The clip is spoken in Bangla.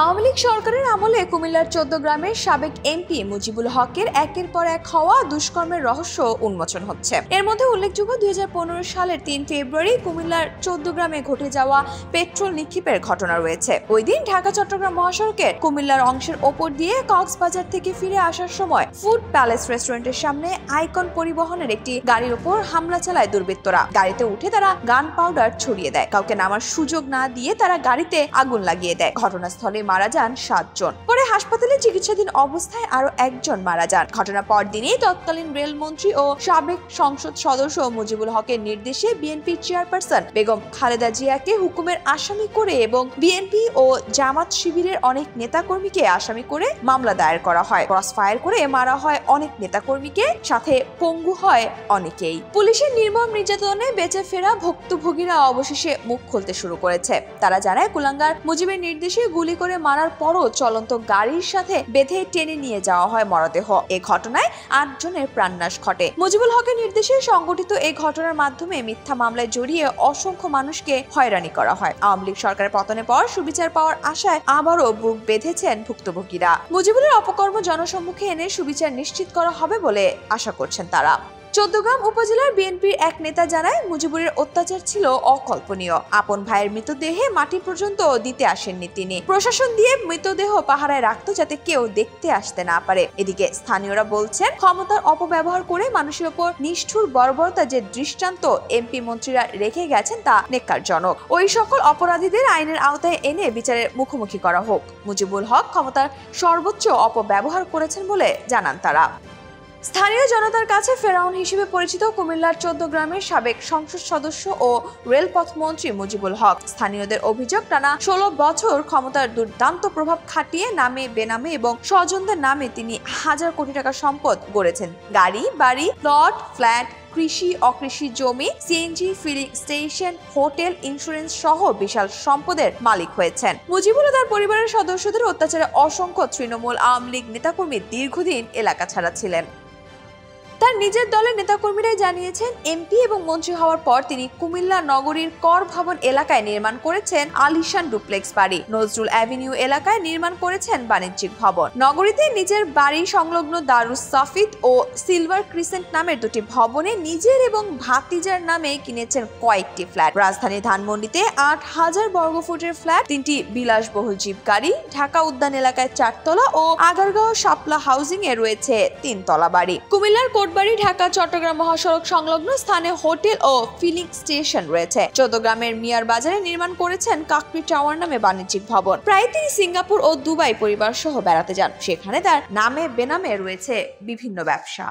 আওয়ামী লীগ সরকারের আমলে কুমিল্লার ১৪ গ্রামের সাবেক এমপি মুজিবুল হকের একের পর এক হওয়া দুষ্কর্মের রহস্য উন্মোচন হচ্ছে। এর মধ্যে উল্লেখযোগ্য ২০১৫ সালের ৩ ফেব্রুয়ারি কুমিল্লার ১৪ গ্রামে ঘটে যাওয়া পেট্রোল নিক্ষেপের ঘটনা রয়েছে। ওই দিন ঢাকা চট্টগ্রাম মহাসড়কের কুমিল্লার অংশের ওপর দিয়ে কক্সবাজার থেকে ফিরে আসার সময় ফুড প্যালেস রেস্টুরেন্টের সামনে আইকন পরিবহনের একটি গাড়ির উপর হামলা চালায় দুর্বৃত্তরা। গাড়িতে উঠে তারা গান পাউডার ছড়িয়ে দেয়, কাউকে নামার সুযোগ না দিয়ে তারা গাড়িতে আগুন লাগিয়ে দেয়। ঘটনাস্থলে মারা যান ৭ জন। পরে হাসপাতালে চিকিৎসাধীন অবস্থায় আরো একজন মারা যান। ঘটনার পরদিনই তৎকালীন রেলমন্ত্রী ও সাবেক সংসদ সদস্য মুজিবুল হকের নির্দেশে বিএনপি চেয়ারপারসন বেগম খালেদা জিয়াকে হুকুমের আসামি করে এবং বিএনপি ও জামাত শিবিরের অনেক নেতাকর্মীকে আসামি করে মামলা দায়ের করা হয়। ক্রস ফায়ার করে মারা হয় অনেক নেতাকর্মীকে, সাথে পঙ্গু হয় অনেকেই। পুলিশের নির্মম নির্যাতনে বেঁচে ফেরা ভুক্তভোগীরা অবশেষে মুখ খুলতে শুরু করেছে। তারা জানায়, কুলাঙ্গার মুজিবের নির্দেশে গুলি করে মারার পরও চলন্ত গাড়ির সাথে বেঁধে টেনে নিয়ে যাওয়া হয় মরদেহ। এ ঘটনায় ৮ জনের প্রাণনাশ ঘটে। মুজিবুল হকের নির্দেশে সংগঠিত এই ঘটনার মাধ্যমে মিথ্যা মামলায় জড়িয়ে অসংখ্য মানুষকে হয়রানি করা হয়। আওয়ামী লীগ সরকারের পতনের পর সুবিচার পাওয়ার আশায় আবারও বুক বেঁধেছেন ভুক্তভোগীরা। মুজিবুলের অপকর্ম জনসম্মুখে এনে সুবিচার নিশ্চিত করা হবে বলে আশা করছেন তারা। ১৪ গ্রাম উপজেলার বিএনপির এক নেতা জানায়, মুজিবুরের অত্যাচার ছিল অকল্পনীয়। আপন ভাইয়ের মৃতদেহে মাটি পর্যন্ত দিতে আসেননি তিনি। প্রশাসন দিয়ে মৃতদেহ পাহারায় রাখতো যাতে কেউ দেখতে আসতে না পারে। এদিকে স্থানীয়রা বলছেন, ক্ষমতার অপব্যবহার করে মানুষের উপর নিষ্ঠুর বর্বরতা যে দৃষ্টান্ত এমপি মন্ত্রীরা রেখে গেছেন তা নেক্কারজনক। ওই সকল অপরাধীদের আইনের আওতায় এনে বিচারের মুখোমুখি করা হোক। মুজিবুল হক ক্ষমতার সর্বোচ্চ অপব্যবহার করেছেন বলে জানান তারা। স্থানীয় জনতার কাছে ফেরাউন হিসেবে পরিচিত কুমিল্লার ১৪ গ্রামের সাবেক সংসদ সদস্য ও রেলপথ মন্ত্রী মুজিবুল হক। স্থানীয়দের অভিযোগ, টানা ১৬ বছর ক্ষমতার দুর্দান্ত প্রভাব খাটিয়ে নামে বেনামে এবং স্বজনদের নামে তিনি হাজার কোটি টাকা সম্পদ গড়েছেন। গাড়ি, বাড়ি, প্লট, ফ্ল্যাট, কৃষি, অকৃষি জমি, CNG filling station, hotel, insurance সহ বিশাল সম্পদের মালিক হয়েছেন। মুজিবুল ও তার পরিবারের সদস্যদের অত্যাচারে অসংখ্য তৃণমূল আওয়ামী লীগ নেতাকর্মী দীর্ঘদিন এলাকা ছাড়া ছিলেন। তার নিজের দলের নেতাকর্মীরাই জানিয়েছেন, এমপি এবং মন্ত্রী হওয়ার পর তিনি কুমিল্লা নগরীর কর ভবন এলাকায় নির্মাণ করেছেন আলিশান ডুপ্লেক্স বাড়ি। নজরুল অ্যাভিনিউ এলাকায় নির্মাণ করেছেন বাণিজ্যিক ভবন। নগরীতে নিজের বাড়ি সংলগ্ন দারুস সাফিদ ও সিলভার ক্রিসেন্ট নামের দুটি ভবনে নিজের এবং ভাতিজার নামে কিনেছেন কয়েকটি ফ্ল্যাট। রাজধানী ধানমন্ডিতে ৮,০০০ বর্গফুটের ফ্ল্যাট, ৩টি বিলাসবহুল জিপ গাড়ি, ঢাকা উদ্যান এলাকায় ৪ তলা ও আগারগাঁও শাপলা হাউজিং এ রয়েছে ৩ তলা বাড়ি। কুমিল্লার কোটবাড়ি ঢাকা চট্টগ্রাম মহাসড়ক সংলগ্ন স্থানে হোটেল ও ফিলিং স্টেশন রয়েছে। ১৪ গ্রামের মিয়ার বাজারে নির্মাণ করেছেন কাকরি টাওয়ার নামে বাণিজ্যিক ভবন। প্রায় তিনি সিঙ্গাপুর ও দুবাই পরিবার সহ বেড়াতে যান। সেখানে তার নামে বেনামে রয়েছে বিভিন্ন ব্যবসা।